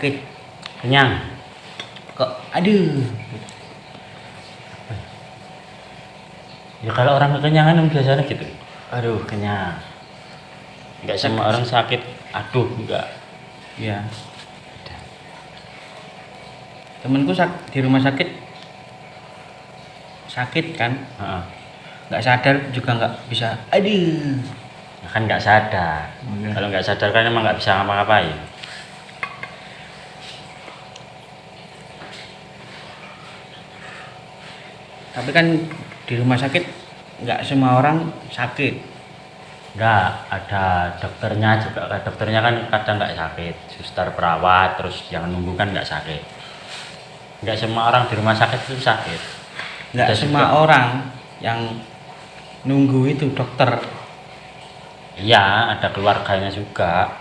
sakit Kenyang. kok aduh. Ya kalau orang kekenyangan biasanya gitu. Aduh, kenyang. Enggak semua orang sakit. Aduh, enggak. Ya, temenku di rumah sakit kan, Heeh. nggak sadar juga nggak bisa aduh. Ya kan nggak sadar. Iya. Kalau nggak sadar kan emang nggak bisa ngapa-ngapain. Tapi kan di rumah sakit nggak semua orang sakit. Nggak, ada dokternya juga. Dokternya kan kadang nggak sakit. Suster, perawat, terus yang nunggu kan nggak sakit. Nggak semua orang di rumah sakit itu sakit. Nggak Ada semua juga. orang yang nunggu itu dokter. Iya, ada keluarganya juga.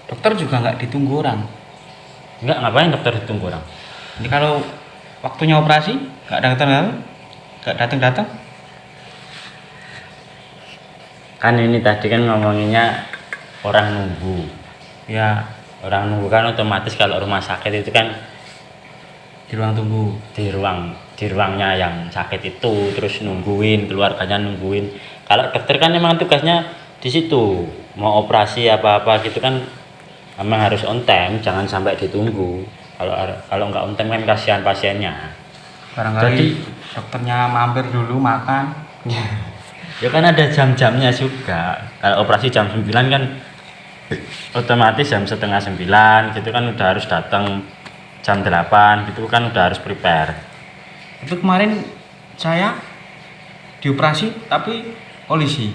Dokter juga nggak ditunggu orang. Nggak, ngapain dokter ditunggu orang? Jadi kalau waktunya operasi nggak datang. Kan ini tadi kan ngomonginnya orang nunggu. Ya, Orang nunggu kan otomatis kalau rumah sakit itu kan di ruang tunggu. di ruangnya yang sakit itu, terus nungguin, keluarganya nungguin. Kalau dokter kan memang tugasnya di situ, mau operasi apa-apa gitu kan memang harus on time, jangan sampai ditunggu. Kalau nggak on time kan kasihan pasiennya. Barangkali dokternya mampir dulu makan. Ya kan ada jam-jamnya juga. Kalau operasi jam 9 kan otomatis jam setengah 9 gitu kan udah harus datang, jam 8 gitu kan udah harus prepare. Itu kemarin saya dioperasi tapi polisi.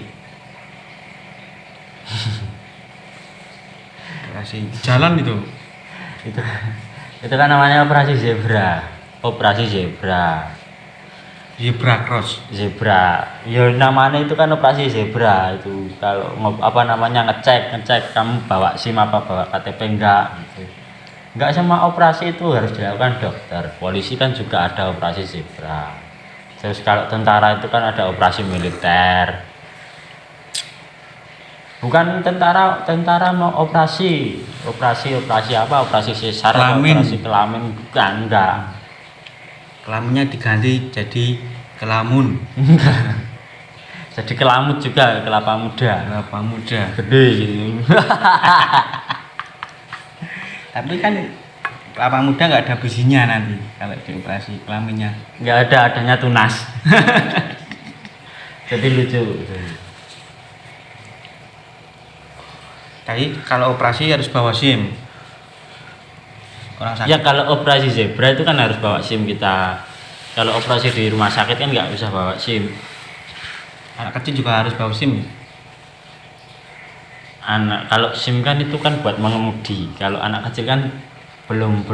Operasi jalan itu. itu itu kan namanya operasi zebra Zebra cross. ya namanya itu kan operasi zebra itu. Kalau ngecek kamu bawa SIM apa bawa KTP enggak semua operasi itu harus dilakukan dokter. Polisi kan juga ada operasi zebra. Terus kalau tentara itu kan ada operasi militer. Bukan tentara mau operasi apa, operasi sesar atau Kelamin. operasi kelamin, bukan, enggak. Kelaminnya diganti jadi kelamun. Jadi kelamut juga, kelapa muda Kelapa muda. gede gitu. Tapi kan kelapa muda nggak ada besinya nanti kalau dioperasi kelaminnya. Enggak ada, adanya tunas. Jadi lucu. Tapi kalau operasi harus bawa SIM. Orang sakit. Ya kalau operasi zebra itu kan harus bawa SIM kita. Kalau operasi di rumah sakit kan nggak usah bawa SIM. Anak kecil juga harus bawa SIM. Kalau SIM kan itu kan buat mengemudi. Kalau anak kecil kan belum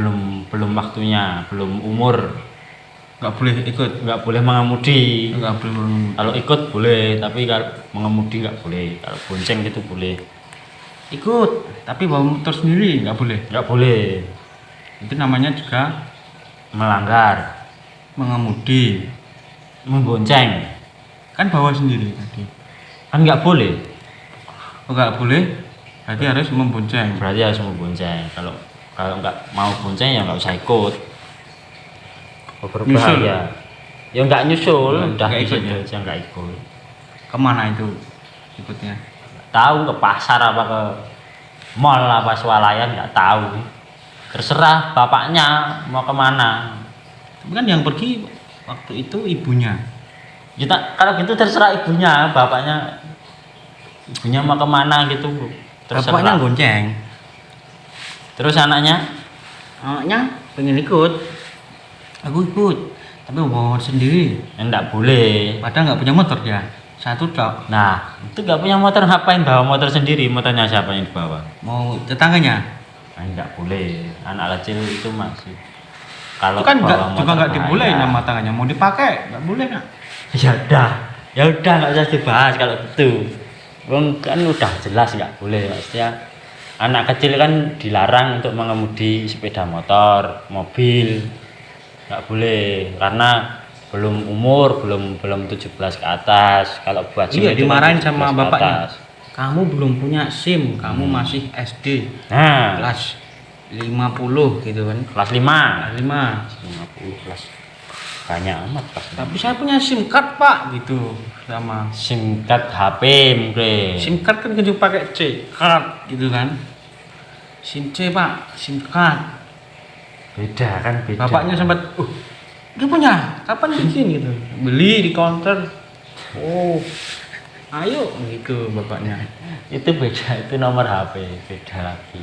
waktunya, belum umur, Nggak boleh ikut. nggak boleh mengemudi. Nggak boleh. Kalau ikut boleh, tapi kalau mengemudi nggak boleh. Kalau bonceng gitu boleh. Ikut, tapi bawa motor sendiri nggak boleh. Nggak boleh. Itu namanya juga Melanggar, mengemudi. membonceng, Kan bawa sendiri tadi. kan nggak boleh. Oh, nggak boleh, berarti harus membonceng. Berarti harus membonceng. Kalau kalau nggak mau bonceng ya nggak usah ikut. Berbahaya. Ya nggak nyusul, udah Nggak ikut ikut ya? aja nggak ikut. Kemana itu ikutnya? Tahu ke pasar apa ke mall apa swalayan nggak tahu. Terserah bapaknya mau kemana. Tapi kan yang pergi waktu itu ibunya. Kita kalau gitu terserah ibunya, ibunya mau kemana gitu. Bapaknya Terserah. gonceng. Terus anaknya Anaknya pengen ikut. Aku ikut, tapi bawa motor sendiri. enggak boleh. Padahal nggak punya motor dia. Satu tok. Nah, itu nggak punya motor ngapain bawa motor sendiri? Motornya siapa yang dibawa? Mau tetangganya. Nah, enggak boleh. Anak kecil itu masih kalau Itu kan bawa juga motor nggak dibolehin bahaya. sama tangannya. Mau dipakai nggak boleh nak. Ya udah nggak usah dibahas kalau gitu. Wong kan udah jelas nggak boleh, maksudnya anak kecil kan dilarang untuk mengemudi sepeda motor, mobil, nggak boleh karena belum umur, belum 17 ke atas. Kalau buat SIM Iya itu kan dimarahin 17 sama ke bapaknya. atas. kamu belum punya SIM, kamu masih SD Nah, kelas 50 gitu kan. kelas 5. Kelas 5. 50 kelas. Banyak amat kelas. Tapi saya punya SIM card, Pak, gitu. Sama SIM card HP mungkin. SIM card kan kudu pakai C, card gitu kan. SIM C, Pak, SIM card. Beda kan beda. Bapaknya sempat, dia punya, kapan bikin gitu. Beli di counter. Oh, ayo gitu bapaknya. Itu beda, itu nomor HP, beda lagi.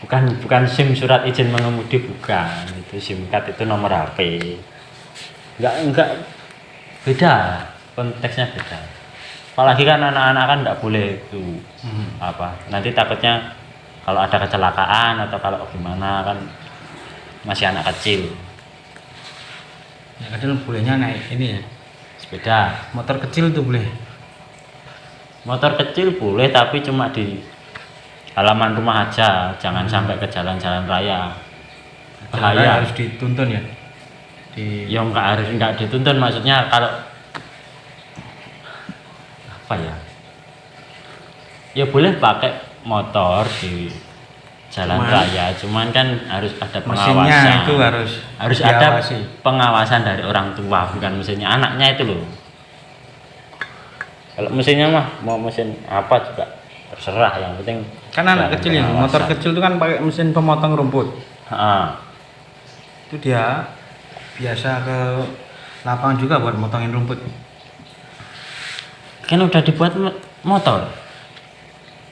Bukan SIM surat izin mengemudi, bukan. Itu SIM card, itu nomor HP. Enggak beda, konteksnya beda. Apalagi kan anak-anak kan enggak boleh itu apa. Nanti takutnya kalau ada kecelakaan atau kalau gimana kan masih anak kecil. Ya kadang bolehnya naik ini ya, Sepeda. motor kecil tuh boleh. Motor kecil boleh tapi cuma di halaman rumah aja, jangan sampai ke jalan-jalan raya. Bahaya. Harus dituntun ya. Ya enggak dituntun, maksudnya kalau apa ya? Ya boleh pakai motor di jalan raya, cuman kan harus ada pengawasan. Mesinnya itu harus ada diawasi. pengawasan dari orang tua, bukan mesinnya, anaknya itu loh. Kalau mesinnya mah mau mesin apa juga terserah, yang penting Kan anak jalan kecil ya, pengawasan. motor kecil itu kan pakai mesin pemotong rumput. Itu dia biasa ke lapangan juga buat motongin rumput. Kan udah dibuat motor.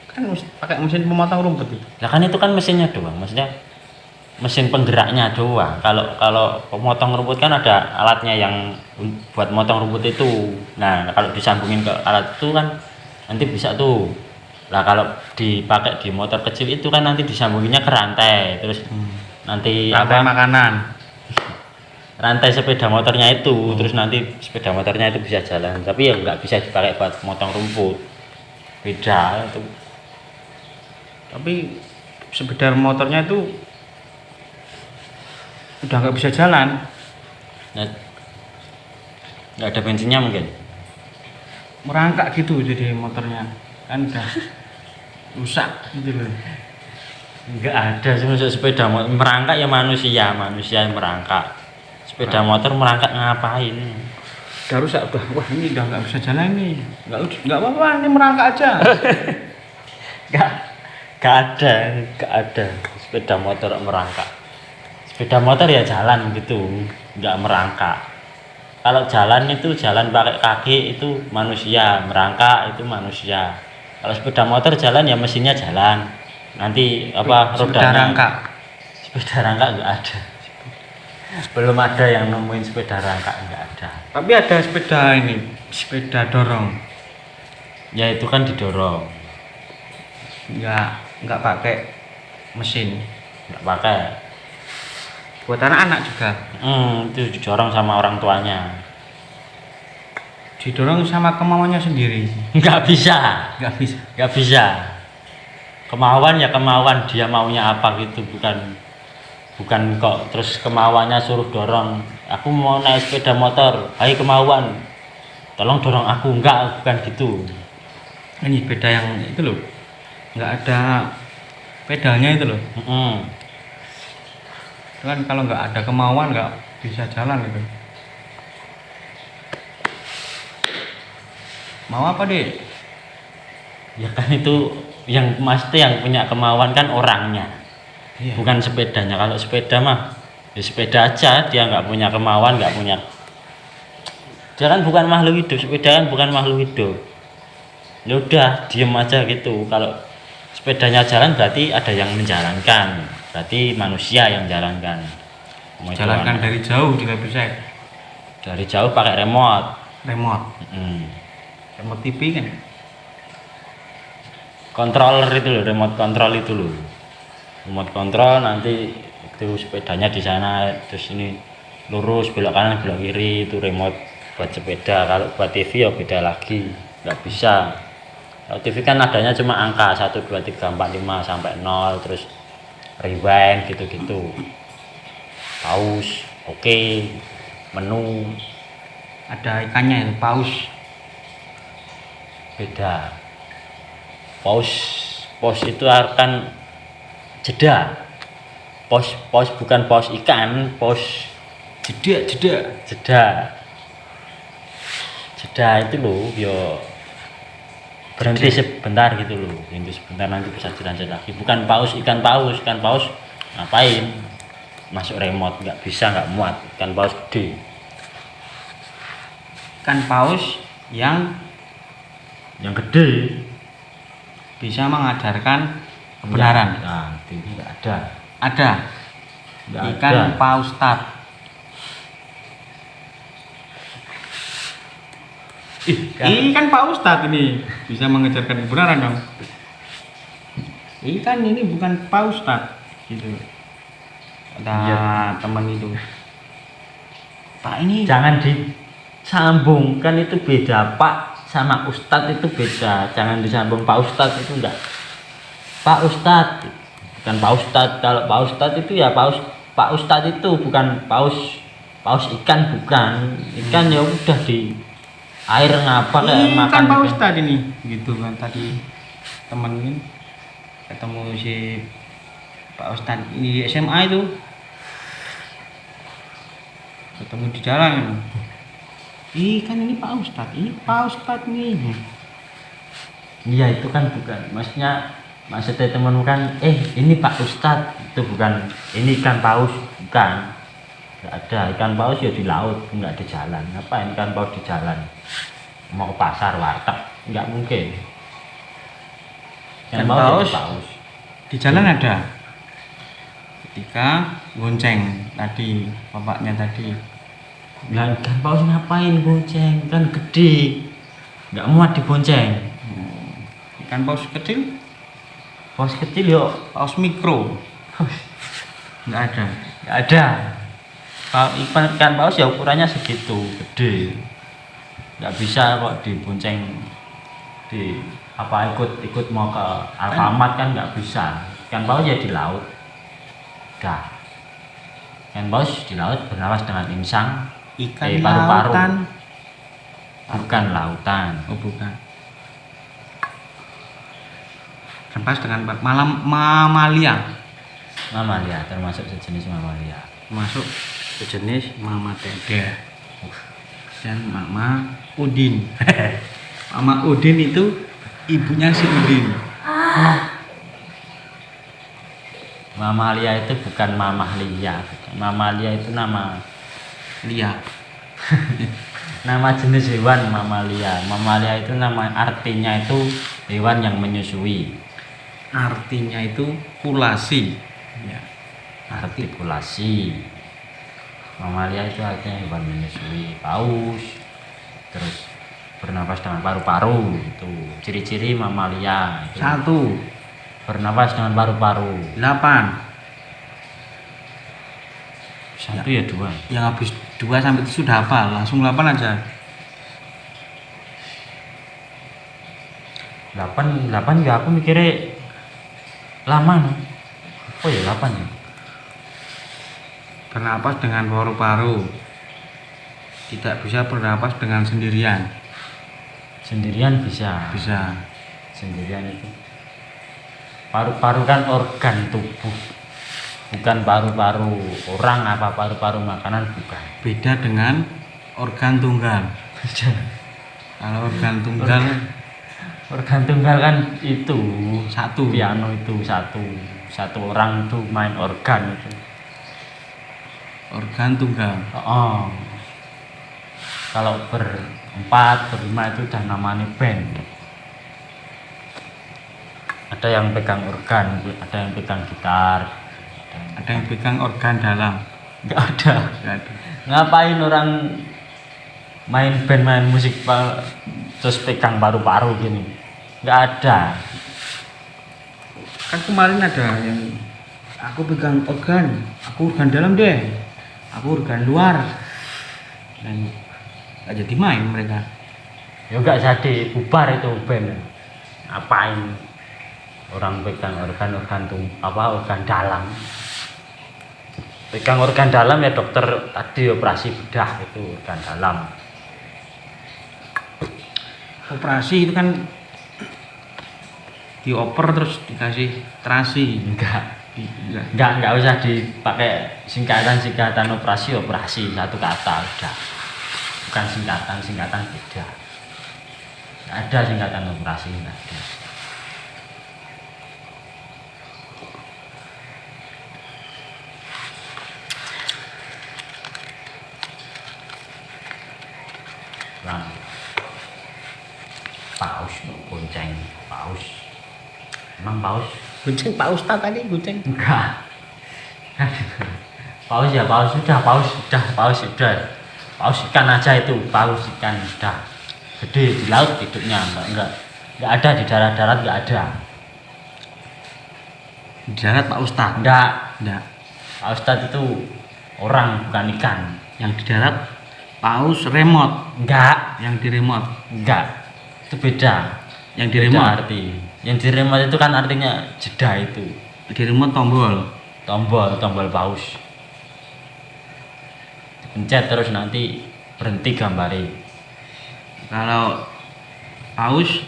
Kan pakai mesin pemotong rumput itu. Lah kan itu kan mesinnya doang, maksudnya mesin penggeraknya doang. Kalau pemotong rumput kan ada alatnya yang buat motong rumput itu. Nah, kalau disambungin ke alat itu kan nanti bisa tuh. Lah kalau dipakai di motor kecil itu kan nanti disambunginnya ke rantai, terus nanti Rantai apa? makanan. Rantai sepeda motornya itu, terus nanti sepeda motornya itu bisa jalan, tapi ya nggak bisa dipakai buat motong rumput. Beda itu. Tapi sepeda motornya itu udah nggak bisa jalan. Nah, nggak ada bensinnya mungkin. Merangkak gitu jadi motornya. Kan udah rusak gitu loh. Enggak ada sih maksud sepeda motor merangkak ya, manusia yang merangkak. Sepeda motor merangkak ngapain? Udah rusak, wah ini udah nggak bisa jalan nih. Nggak apa-apa, ini merangkak aja. Enggak ada sepeda motor merangkak. Sepeda motor ya jalan gitu, enggak merangkak. Kalau jalan itu jalan pakai kaki itu manusia, merangkak itu manusia. Kalau sepeda motor jalan ya mesinnya jalan. Nanti apa Sepeda rodanya? rangka. Sepeda rangka enggak ada. Belum ada yang nemuin sepeda rangka, enggak ada. Tapi ada sepeda ini, sepeda dorong. Ya itu kan didorong, Nggak pakai mesin. enggak pakai. Buat anak-anak juga. Itu didorong sama orang tuanya. Didorong sama kemauannya sendiri. Enggak bisa. Nggak bisa. Enggak bisa. Kemauan ya kemauan, dia maunya apa gitu, bukan kok terus kemauannya suruh dorong. Aku mau naik sepeda motor, hai kemauan, tolong dorong aku, enggak, bukan gitu. Ini sepeda yang itu loh. Nggak ada pedalnya itu loh. Kan kalau nggak ada kemauan nggak bisa jalan gitu. Mau apa deh? Ya kan itu yang pasti yang punya kemauan kan orangnya, Iya. bukan sepedanya. Kalau sepeda mah ya sepeda aja, dia nggak punya kemauan, nggak punya, dia kan bukan makhluk hidup. Sepeda kan bukan makhluk hidup. Ya udah diem aja gitu. Kalau sepedanya jalan berarti ada yang menjalankan, berarti manusia yang jalankan. Mau itu Jalankan anak. dari jauh juga bisa. Dari jauh pakai remote. Remote TV kan. Controller itu loh, remote control itu loh. Remote control nanti itu sepedanya di sana, terus ini lurus, belok kanan, belok kiri, itu remote buat sepeda. Kalau buat TV ya beda lagi, nggak bisa. Kalau TV kan adanya cuma angka 1 2 3 4 5 sampai 0, terus rewind gitu-gitu. Pause, oke, menu, Ada ikannya itu paus. beda. Paus itu akan jeda. Paus bukan paus ikan, paus jeda itu loh, yo berhenti sebentar gitu loh, berhenti sebentar nanti bisa dilanjut lagi. Bukan paus ikan paus ngapain masuk remote, nggak bisa, nggak muat. Ikan paus gede, Ikan paus yang gede bisa mengajarkan kebenaran. Nah, ini nggak ada. Ada Nggak ikan ada. paus tat. Ikan paus tat ini bisa mengajarkan kebenaran dong. Ikan ini bukan paus tat gitu. Ada Iya. teman itu. Pak ini Jangan disambungkan, itu beda. Pak sama Ustadz itu beda. Jangan disambung. Pak Ustadz itu enggak. Pak Ustadz bukan Pak Ustadz. Kalau Pak Ustadz itu ya Pak Ustadz itu bukan paus ikan, bukan. Ikan ya udah di air ngapa kayak makan ikan paus ikan. tat ini gitu kan tadi teman ini ketemu si Pak Ustadz ini di SMA itu ketemu di jalan. Ikan ini Pak Ustadz, ini Pak Ustadz nih. Iya itu kan bukan. Maksudnya teman kan ini Pak Ustadz, itu bukan. Ini ikan paus, bukan. Nggak ada. Ikan paus ya di laut, nggak di jalan. Ngapain ikan paus di jalan? Mau ke pasar, warteg, nggak mungkin. Ikan paus paus ya paus. di jalan ada ketika gonceng tadi bapaknya tadi. Lah ikan paus ngapain bonceng? Kan gede, nggak muat dibonceng. Ikan paus kecil, Paus kecil yo, paus mikro nggak ada. nggak ada. Kalau ikan paus ya ukurannya segitu, gede. Nggak bisa kok dibonceng di ikut mau ke Alfamart kan nggak bisa. Ikan paus ya di laut. Dah. Ikan paus di laut bernapas dengan insang. Ikan Paru-paru. lautan. Bukan lautan. Oh bukan. Ikan paus dengan mamalia, Termasuk sejenis mamalia. masuk sejenis mama Teda dan mama Udin. Mama Udin itu ibunya si Udin. Mamalia itu bukan mamalia. Mamalia itu nama Lia. jenis hewan mamalia. Mamalia itu nama artinya itu hewan yang menyusui. Artinya itu pulasi. Ya. Artikulasi. Mamalia itu artinya hewan menyusui. Paus. Terus bernapas dengan paru-paru. Itu ciri-ciri mamalia. Itu. 1, Bernapas dengan paru-paru. 8. 1 ya 2. Yang habis 2 sampai itu sudah hafal, langsung 8 aja. 8 ya aku mikirnya lama nih. Oh ya 8 ya. Bernapas dengan paru-paru. Tidak bisa bernapas dengan sendirian. Sendirian bisa. Bisa. Sendirian itu. Paru-paru kan organ tubuh. Bukan paru-paru orang apa paru-paru makanan, bukan. Beda dengan organ tunggal. Kalau organ tunggal Organ tunggal kan itu 1. piano itu satu orang tuh main organ itu. Organ tunggal. Oh. Kalau berempat, berlima itu udah namanya band. Ada yang pegang organ, ada yang pegang gitar, Ada yang pegang organ dalam. nggak ada. Nggak ada. Ngapain orang main band, main musik terus pegang paru-paru gini? Nggak ada. Kan kemarin ada yang aku pegang organ, aku organ dalam deh, aku organ luar, dan nggak jadi main mereka. Ya nggak jadi, bubar itu band. Ngapain orang pegang organ organ dalam? Pegang organ dalam ya dokter tadi operasi bedah itu organ dalam. Operasi itu kan dioper terus dikasih terasi. Enggak usah dipakai singkatan operasi satu kata udah. Bukan singkatan beda. Nggak ada singkatan operasi, nggak ada. Lang. Paus gonceng, paus. Emang paus? Gonceng Pak Ustadz tadi gonceng. Enggak. Paus ya paus sudah. Paus ikan aja itu, paus ikan udah. Gede di laut hidupnya, enggak ada di darat enggak ada. Di darat Pak Ustadz. Enggak. Pak Ustadz itu orang bukan ikan. Yang di darat paus remote. Enggak. Yang di remote. Enggak. Itu beda. Yang di remote arti. Yang di remote itu kan artinya jeda itu. Di remote Tombol paus. Pencet terus nanti berhenti gambari. Kalau paus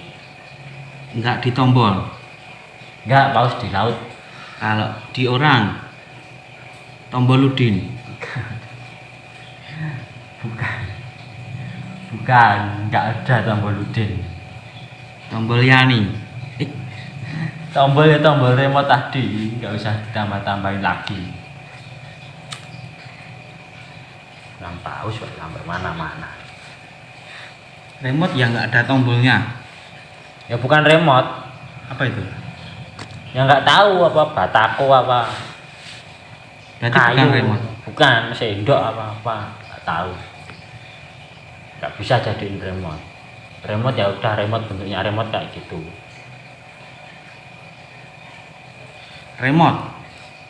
enggak di tombol. Enggak, paus di laut. Kalau di orang tombol ludin. Bukan, enggak ada tombol ludin. Tombol yani. Tombol remote tadi, enggak usah ditambah-tambahin lagi. Yang paus lamber mana-mana. Remote yang enggak ada tombolnya. Ya bukan remote. Apa itu? Ya enggak tahu apa batako apa. Berarti bukan remote. Bukan sendok apa enggak tahu. Enggak bisa jadiin remote. Remote ya udah remote, bentuknya remote kayak gitu. Remote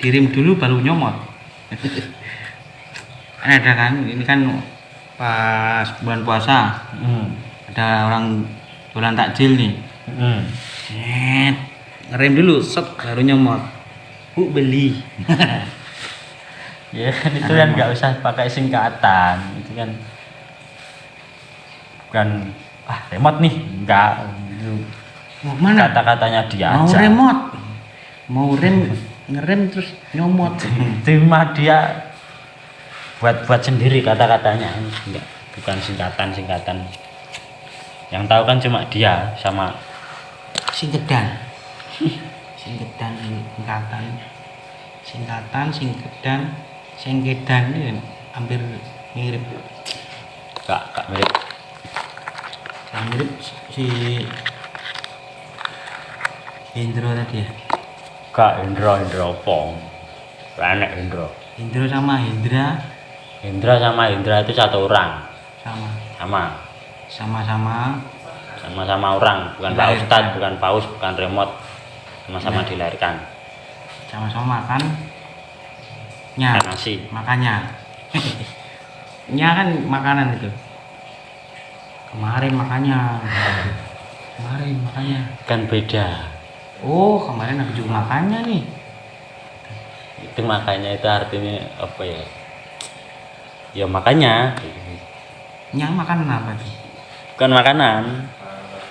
kirim dulu baru nyomot. Ada kan, ini kan pas bulan puasa. Ada orang jualan takjil nih. Set, ngerem dulu, set baru nyomot. Bu beli. Ya kan itu kan nggak usah pakai singkatan, itu kan bukan remote nih, enggak. Mau mana? Kata-katanya dia Mau aja. remote. Mau ngerem terus nyomot. Terima dia buat sendiri kata-katanya, enggak, bukan singkatan. Yang tahu kan cuma dia sama singkedan singkedan ini hampir mirip. Kak mirip. Yang mirip si Indro tadi ya. Kak Indro pong. Enak Indro. Indro sama Hendra. Indra sama Indra itu satu orang. Sama orang, bukan Pak Ustadz, bukan paus, bukan remote. Sama-sama dilahirkan. Sama-sama makan nasi. Makanya. Nya kan makanan itu. Kemarin makanya. Kan beda. Oh, kemarin aku juga makannya nih. Itu makanya itu artinya apa ya? Ya makanya. Yang makanan apa tuh? Bukan makanan.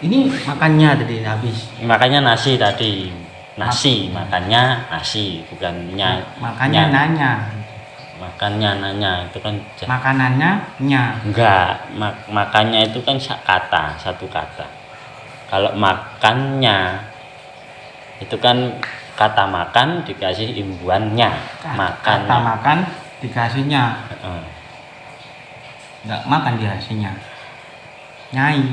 Ini makannya tadi habis. Makanya nasi tadi. Nasi, makannya nasi, bukan Makanya nanya. Makannya nanya itu kan makanannya nya. Enggak, makannya itu kan satu kata. Kalau makannya itu kan kata makan dikasih imbuhannya. Makannya. Kata makan dikasihnya. Enggak makan dikasihnya. Nyai.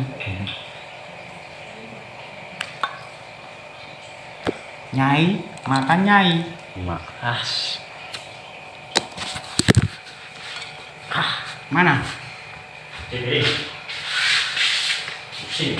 Nyai makan nyai. Mana? Sini.